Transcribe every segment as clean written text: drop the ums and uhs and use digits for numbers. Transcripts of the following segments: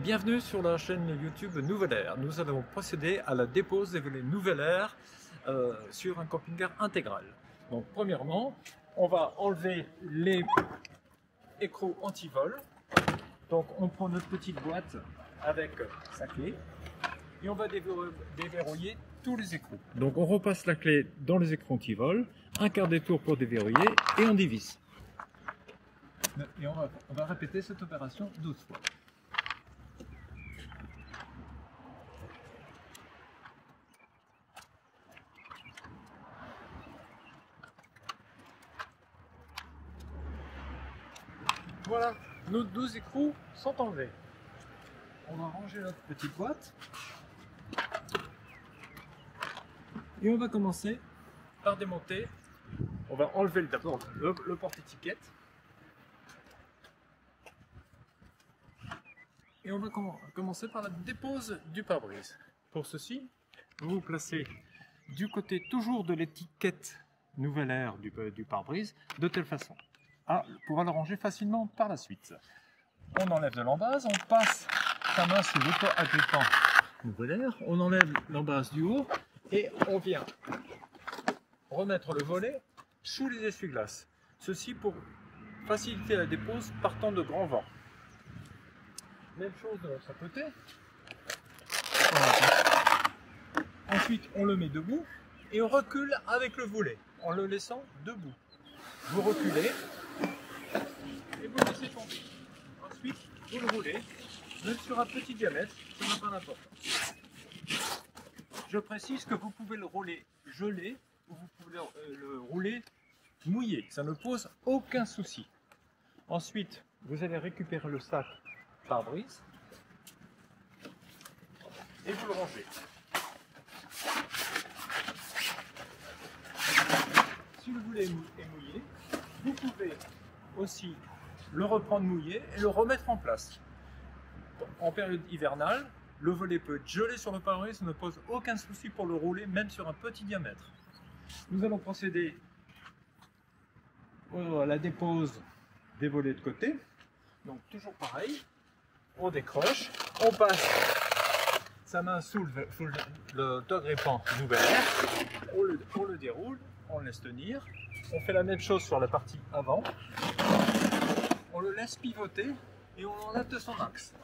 Bienvenue sur la chaîne YouTube Nouvelle Air. Nous allons procéder à la dépose des volets Nouvelle Air sur un camping-car intégral. Donc premièrement, on va enlever les écrous anti-vol. Donc on prend notre petite boîte avec sa clé et on va déverrouiller tous les écrous. Donc on repasse la clé dans les écrous anti-vol, un quart des tours pour déverrouiller et on dévisse. Et on va répéter cette opération 12 fois. Voilà, nos 12 écrous sont enlevés. On va ranger notre petite boîte. Et on va commencer par démonter. On va enlever d'abord le porte-étiquette. Et on va commencer par la dépose du pare-brise. Pour ceci, vous vous placez du côté toujours de l'étiquette Nouvelle Air du pare-brise, de telle façon à pouvoir le ranger facilement par la suite. On enlève de l'embase, on passe sa main sous l'auto-agrippant Nouvelle Air, on enlève l'embase du haut et on vient remettre le volet sous les essuie-glaces. Ceci pour faciliter la dépose partant de grands vents. Même chose de l'autre côté. Ensuite, on le met debout et on recule avec le volet en le laissant debout. Vous reculez et vous laissez tomber. Ensuite, vous le roulez, même sur un petit diamètre, ça n'a pas d'importance. Je précise que vous pouvez le rouler gelé ou vous pouvez le rouler mouillé. Ça ne pose aucun souci. Ensuite, vous allez récupérer le sac pare-brise et vous le rangez. Si le volet est mouillé, vous pouvez aussi le reprendre mouillé et le remettre en place. En période hivernale, le volet peut être gelé sur le pare-brise, ça ne pose aucun souci pour le rouler, même sur un petit diamètre. Nous allons procéder à la dépose des volets de côté. Donc toujours pareil, on décroche, on passe sa main sous le grippant Nouvelle Air, on le déroule, on le laisse tenir, on fait la même chose sur la partie avant, on le laisse pivoter et on l'enlève de son axe.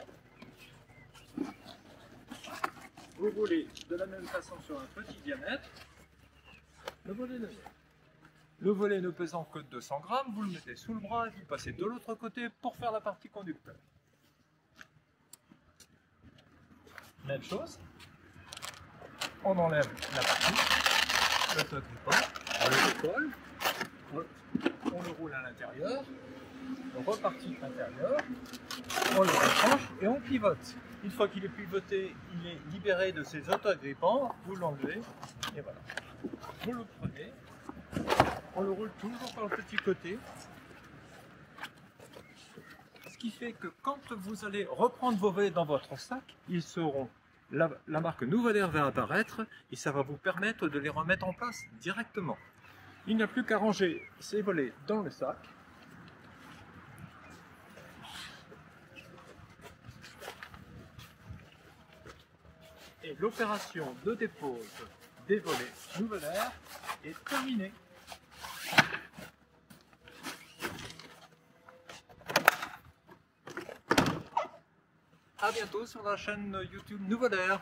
Vous roulez de la même façon sur un petit diamètre, le volet ne pesant que 200 grammes, vous le mettez sous le bras et vous passez de l'autre côté pour faire la partie conducteur. Même chose, on enlève la partie, on le décolle, on le roule à l'intérieur, on repartit à l'intérieur, on le retranche et on pivote. Une fois qu'il est pivoté, il est libéré de ses auto-agrippants, vous l'enlevez et voilà. Vous le prenez, on le roule toujours par le petit côté. Ce qui fait que quand vous allez reprendre vos volets dans votre sac, ils seront, la marque Nouvelle Air va apparaître et ça va vous permettre de les remettre en place directement. Il n'y a plus qu'à ranger ces volets dans le sac. Et l'opération de dépose des volets Nouvelle Air est terminée. A bientôt sur la chaîne YouTube Nouvelle Air.